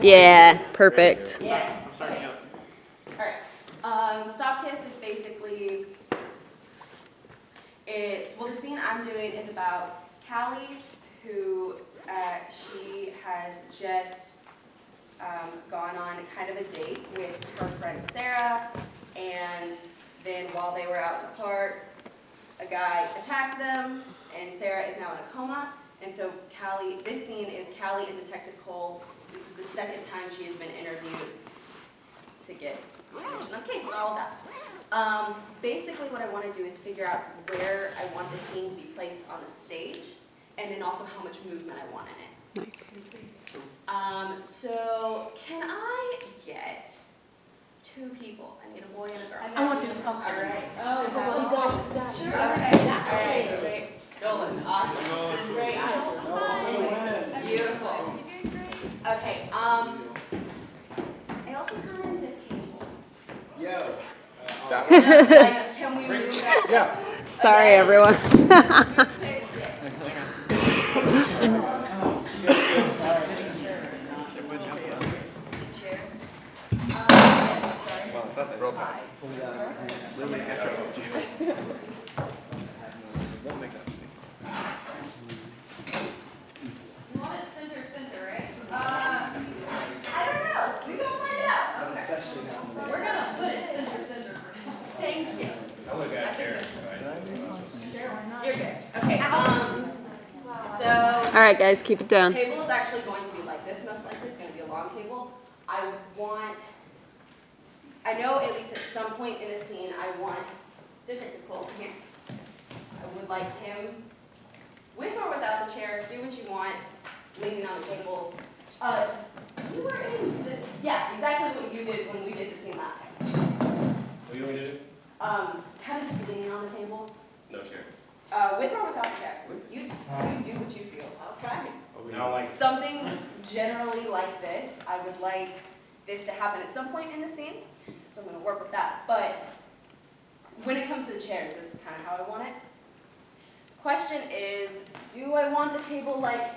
Yeah, perfect. Yeah. Okay. All right. Stop Kiss is basically, the scene I'm doing is about Callie, who she has just gone on kind of a date with her friend Sarah, and then while they were out in the park, a guy attacked them, and Sarah is now in a coma. And so Callie, this scene is Callie and Detective Cole. This is the second time she has been interviewed to get information on the case and all of that. Basically what I want to do is figure out where I want the scene to be placed on the stage, and then also how much movement I want in it. Nice. So can I get 2 people? I need a boy and a girl. I want you to come. All right. Oh, you got it. Sure. Okay. All right. Great. Nolan. Awesome. Great. Beautiful. Okay. I also kind of need a table. Yo. Like, can we move that? Yeah. Sorry, everyone. Table? Chair. Yes, sorry. Roll time. You want it center, right? I don't know. We gonna find out. Okay. We're gonna put it center for now. Thank you. I would have got chair. You're good. Okay. So. All right, guys, keep it down. Table is actually going to be like this, most likely. It's going to be a long table. I know at least at some point in the scene, I want Detective Cole here. I would like him, with or without the chair, do what you want, leaning on the table. You were in this, yeah, exactly what you did when we did the scene last time. What do you want me to do? Kind of just leaning on the table, No chair. with or without the chair. You do what you feel. Okay. Now, like, Something generally like this, I would like this to happen at some point in the scene, so I'm going to work with that. But when it comes to the chairs, this is kind of how I want it. Question is, do I want the table like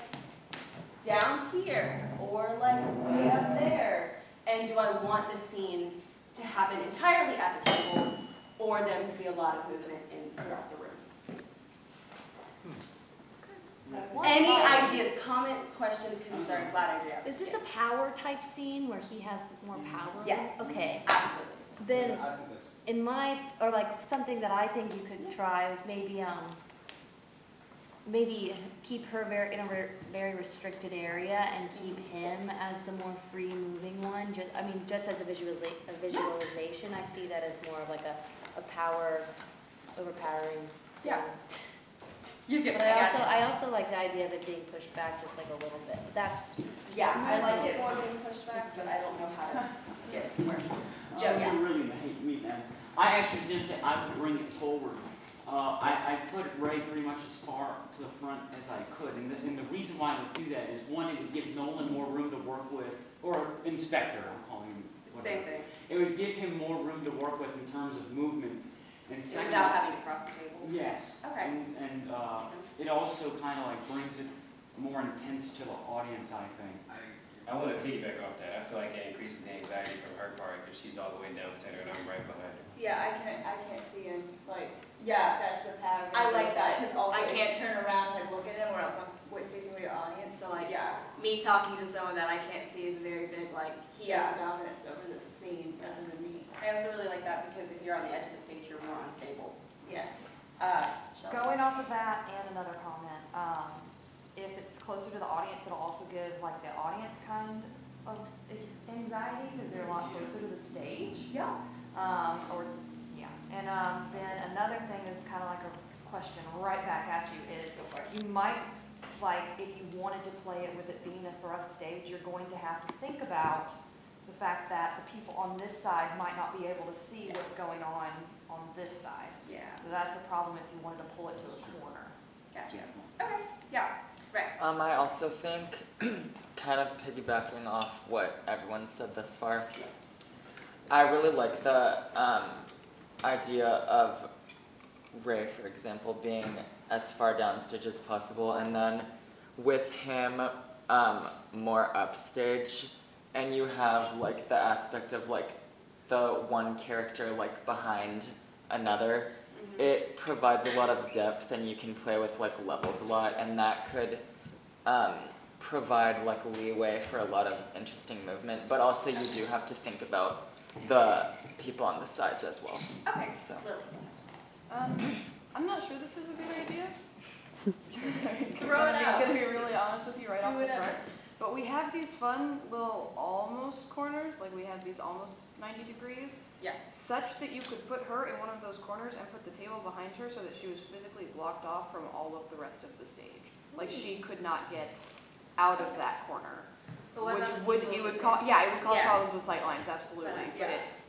down here or like way up there? And do I want the scene to happen entirely at the table, or them to be a lot of movement throughout the room? Any ideas, comments, questions, concerns, loud idea? Is this a power type scene where he has more power? Yes. Okay. Absolutely. Then in my, or like something that I think you could try is maybe keep her in a very restricted area and keep him as the more free moving one. Just as a visualization, I see that as more of like a power overpowering. Yeah. You get But it. I got I also like the idea of it being pushed back just like a little bit. you. Yeah, I like it more being pushed back, but I don't know how to get it to work. Joe, yeah. You're really gonna hate me now. I actually did say I would bring it forward. I put Ray pretty much as far to the front as I could, and the reason why I would do that is, one, it would give Nolan more room to work with, or Inspector, I'm calling him. whatever. Same thing. It would give him more room to work with in terms of movement, and second. Without having to cross the table. Yes. Okay. And it also kind of like brings it more intense to the audience, I think. I want to piggyback off that. I feel like it increases the anxiety from her part if she's all the way down center and I'm right behind her. Yeah, I can't see him, like, yeah, that's the pattern. I like that, because also. I can't turn around to like look at him, or else I'm facing with your audience, so like, Yeah. me talking to someone that I can't see is a very big, like, he Yeah. has dominance over this scene rather than me. I also really like that because if you're on the edge of the stage, you're more unstable. Yeah. Shelley. Going off of that and another comment, if it's closer to the audience, it'll also give like the audience kind of anxiety because they're a lot closer to the stage. Yeah. And then another thing is kind of like a question right back at you is you might, like, if you wanted to play it with it being a thrust stage, you're going to have to think about the fact that the people on this side might not be able to see what's going on this side. Yeah. So that's a problem if you wanted to pull it to the corner. Gotcha. Okay. Yeah. Rex. I also think, kind of piggybacking off what everyone said thus far, I really like the idea of Ray, for example, being as far downstage as possible, and then with him more upstage, and you have like the aspect of like the one character like behind another, it provides a lot of depth, and you can play with like levels a lot, and that could provide like leeway for a lot of interesting movement. But also you do have to think about the people on the sides as well. Okay, So. Lily. I'm not sure this is a good idea. Throw it out. I'm gonna be really honest with you right off Do the whatever. front. But we have these fun little almost corners, like we have these almost 90 degrees. Yeah. Such that you could put her in one of those corners and put the table behind her so that she was physically blocked off from all of the rest of the stage. Like she could not get out of that corner. But what Which about the would, people it would who cause, yeah, it would cause Yeah. problems with sightlines, absolutely. But, But yeah. it's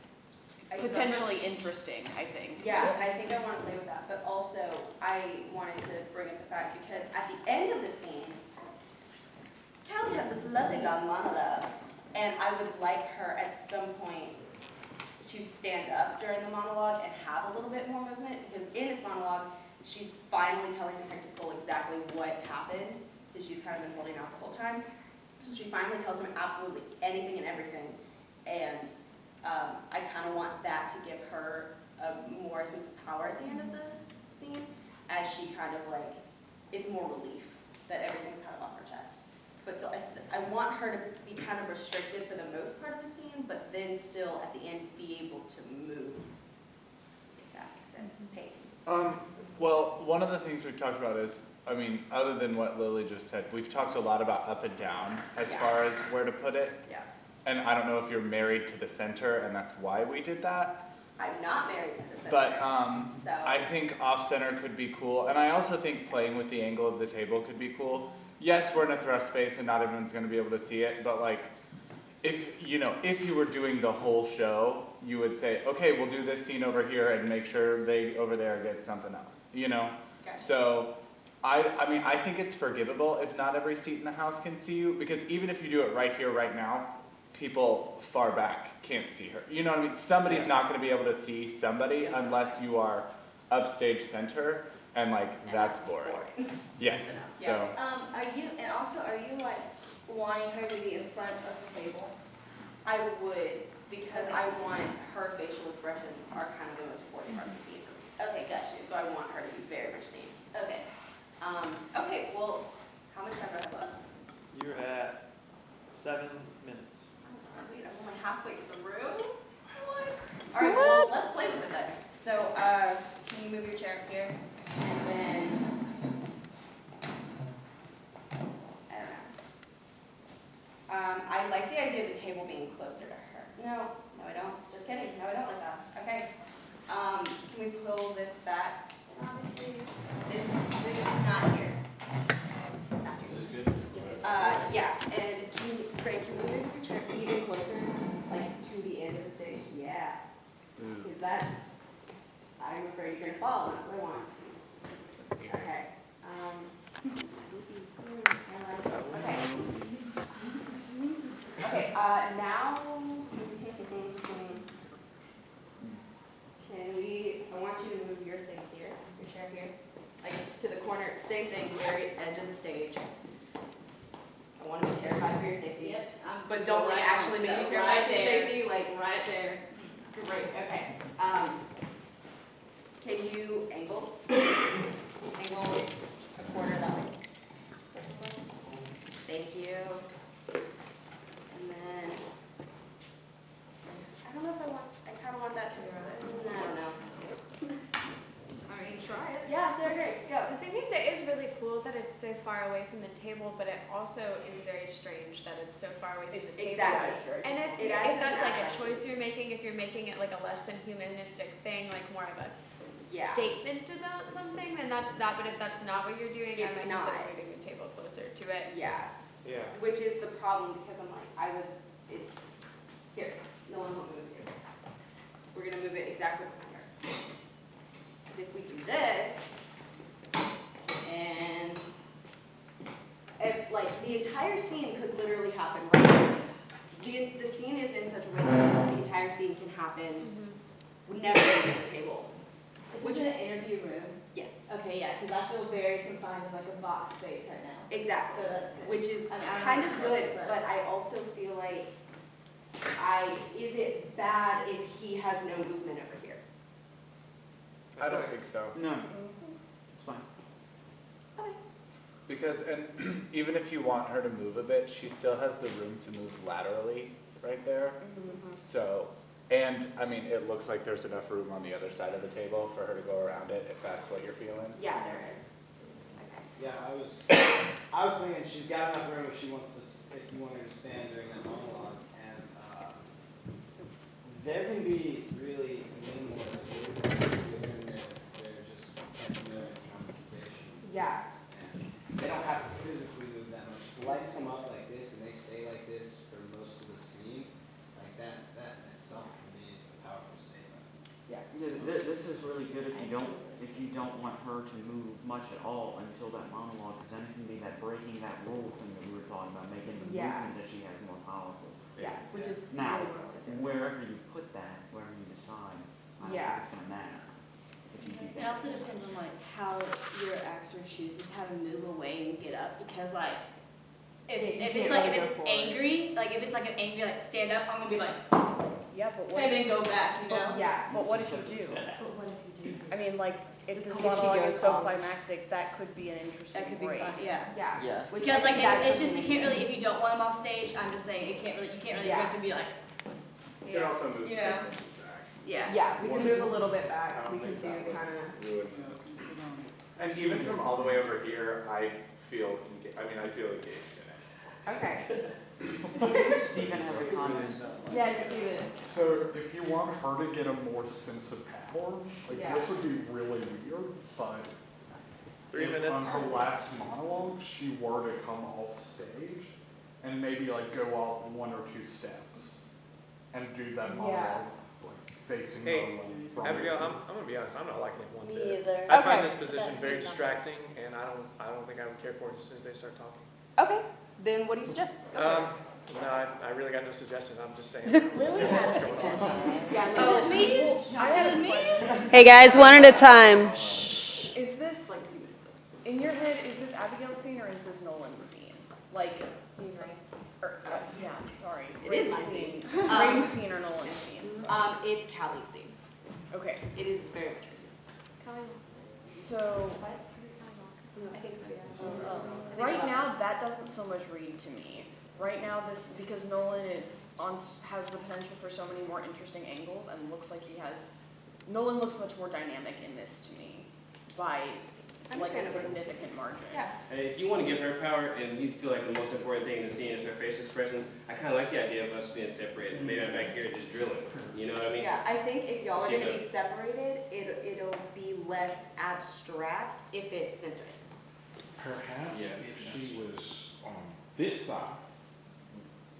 I guess potentially interesting, I think. Yeah, and I think I want to play with that, but also I wanted to bring up the fact because at the end of the scene, Callie has this lovely long monologue, and I would like her at some point to stand up during the monologue and have a little bit more movement, because in this monologue, she's finally telling Detective Cole exactly what happened, because she's kind of been holding out the whole time. So she finally tells him absolutely anything and everything, and I kind of want that to give her a more sense of power at the end of the scene, as she kind of like, it's more relief that everything's kind of off her chest. But so I want her to be kind of restricted for the most part of the scene, but then still at the end be able to move, if that makes sense. Peyton. Well, one of the things we've talked about is, I mean, other than what Lily just said, we've talked a lot about up and down as Yeah. far as where to put it. Yeah. And I don't know if you're married to the center and that's why we did that. I'm not married to the center. But So I think off center could be cool. And I also think playing with the angle of the table could be cool. Yes, we're in a thrust space and not everyone's gonna be able to see it, but like, if you were doing the whole show, you would say, okay, we'll do this scene over here and make sure they over there get something else, Gotcha. So, I mean, I think it's forgivable if not every seat in the house can see you, because even if you do it right here, right now, people far back can't see her. You know what I mean? Somebody's not gonna be able to see somebody Yeah. unless you are upstage center, and like, that's boring. Yes, Yeah. so, Are you like wanting her to be in front of the table? I would, because I want her facial expressions are kind of the most important part of the scene for me. Okay, gotcha. So I want her to be very much seen. Okay. Okay, well, how much time do I have left? You're at 7 minutes. Oh, sweet, I'm only halfway through? What? All right, well, let's play with it then. So, can you move your chair up here? And then, I don't know. I like the idea of the table being closer to her. No, I don't. Just kidding. No, I don't like that. Okay. Can we pull this back? Obviously, this is not here. Not here. Is this good? Yeah, and can you move your chair even closer, like to the end of the stage? Yeah. Because I'm afraid you're gonna fall, and that's what I want. Okay. Spooky. Okay. Okay, now, I want you to move your thing here, your chair here, like to the corner, same thing, very edge of the stage. I want to be terrified for your safety. But don't like actually make me terrified for your safety, like right there. Great, okay. Can you angle a quarter that way? Thank you. And then, I don't know if I kind of want that to, I don't know. I mean, try it. Yeah, Sarah Grace, go. The thing you say is really cool that it's so far away from the table, but it also is very strange that it's so far away from It's the table. exactly. And It adds if that's like a dramatic. choice you're making, if you're making it like a less than humanistic thing, like more of a Yeah. statement about something, then that's that. But if that's not what you're doing, It's I might not. consider moving the table closer to it. Yeah, Yeah. which is the problem because I'm like, it's, here, no one will move it to. We're gonna move it exactly behind her. Because if we do this, and if, like, the entire scene could literally happen right now. The scene is in such a way that the entire scene can happen, we never leave the table. This is an interview room. Yes, Okay, yeah, because I feel very confined in like a box space right now. exactly. So that's good. Which is I mean, I don't kind know of what it good, is, but I also feel like mind, is it bad if he has no movement over here? I don't think so. No, it's fine. Because, and even if you want her to move a bit, she still has the room to move laterally right there. So, and I mean, it looks like there's enough room on the other side of the table for her to go around it, if that's what you're feeling. Yeah, there is. Okay. Yeah, I was thinking she's got enough room if she wants to, if you want her to stand during that monologue, and, there can be really minimalist within their just their dramatization. Yeah. And they don't have to physically move that much. If the lights come up like this and they stay like this for most of the scene, like that in itself can be a powerful statement. Yeah, this is really good if you don't want her to move much at all until that monologue, because then it can be that breaking that rule thing that we were talking about, making the movement that she has more powerful. Yeah, which is Now, really what it is. wherever you put that, wherever you decide, I don't think it's gonna matter. If you do It that. also depends on like how your actor chooses how to move away and get up, because like if it's like if it's angry, like if it's like an angry like stand up, I'm gonna be like Yeah, but what, and then go back, you know? Yeah. but what if you do? But what if you do? I mean, like, if This this is what she monologue goes is so on. climactic, that could be an interesting That could be break. fun, yeah. Yeah. Yeah. Which Because I like think that's it's just you something can't really, if you don't want them off stage, I'm just saying you can't really Yeah. just be like, You can also move You know. sections back. yeah. Yeah, we can move a little bit I back, don't we can think do that would kind of, ruin it. And even from all the way over here, I feel engaged in it. okay. Stephen has a comment. Yes, Steven. So if you want her to get a more sense of power, like Yeah. this would be really weird, but 3 if minutes. on her last monologue, she were to come off stage and maybe like go out 1 or 2 steps and do that monologue like facing Hey, Nolan from Abigail, I'm gonna be honest, I'm not liking it one Me bit. either. I Okay. find this position That'd very be fun. distracting, and I don't think I would care for it as soon as they start talking. Okay, then what do you suggest? No, I really got no suggestions, I'm just saying. Lily had a suggestion. Yeah, Is it me? I had a me? Hey guys, one at a time. Is this, in your head, is this Abigail's scene or is this Nolan's scene? Like, yeah, sorry. It is my Ray's scene. Ray's scene or Nolan's scene? Sorry. It's Callie's scene. Okay, It is very much her scene. so I think so, yeah. right now, that doesn't so much read to me. Right now, this, because Nolan has the potential for so many more interesting angles and looks like Nolan looks much more dynamic in this to me by like a Understandable. significant margin. Yeah. And if you want to give her power and you feel like the most important thing in the scene is her facial expressions, I kind of like the idea of us being separated. Maybe I'm back here just drilling. You know what I mean? Yeah, I think if y'all are She's gonna a- be separated, it'll be less abstract if it's centered. perhaps Yeah. if she was on this side.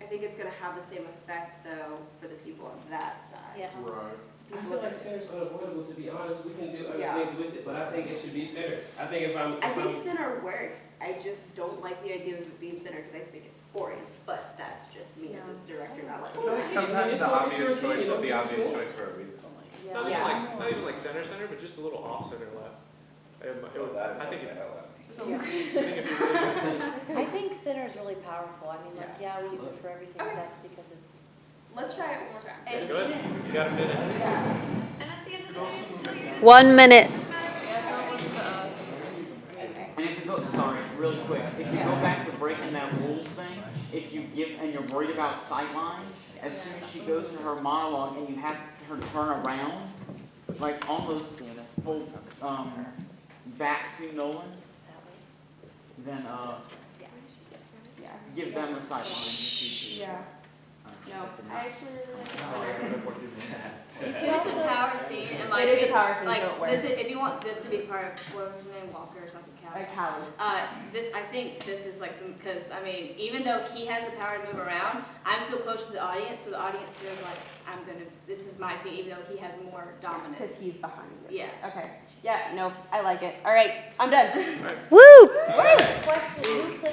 I think it's gonna have the same effect though for the people on that side. Yeah. Right. I feel like center's unavoidable, to be honest. We can do other Yeah. things with it, but I think it should be centered. I think if I'm, I think center works, I just don't like the idea of it being centered because I think it's boring, but that's just me as a director, not like. I feel like sometimes the obvious choice is the obvious choice for a reason. Not even Yeah. like, not even like center, but just a little off center left. I think if you really I think center is really powerful. I mean, like, yeah, we use it for everything, but that's because it's. Let's try it one more time. Yeah, go ahead, you got a minute. And at the end of the day, it's still you. 1 minute. And if you go, sorry, really quick, if you go back to breaking that rules thing, if you give, and you're worried about sight lines, as soon as she goes to her monologue and you have her turn around, like almost full, back to Nolan, then, give them a sight line. Yeah. No, I actually really like What If it's a power scene and like It is a it's power scene, like so it this is, works. if you want this to be part of what was his name, Walker or something, Callie. Callie. This, I think this is like, because, I mean, even though he has the power to move around, I'm still close to the audience, so the audience feels like this is my scene, even though he has more dominance. Because he's behind you. Yeah. Okay. Yeah, no, I like it. All right, I'm done. Woo! Question, who put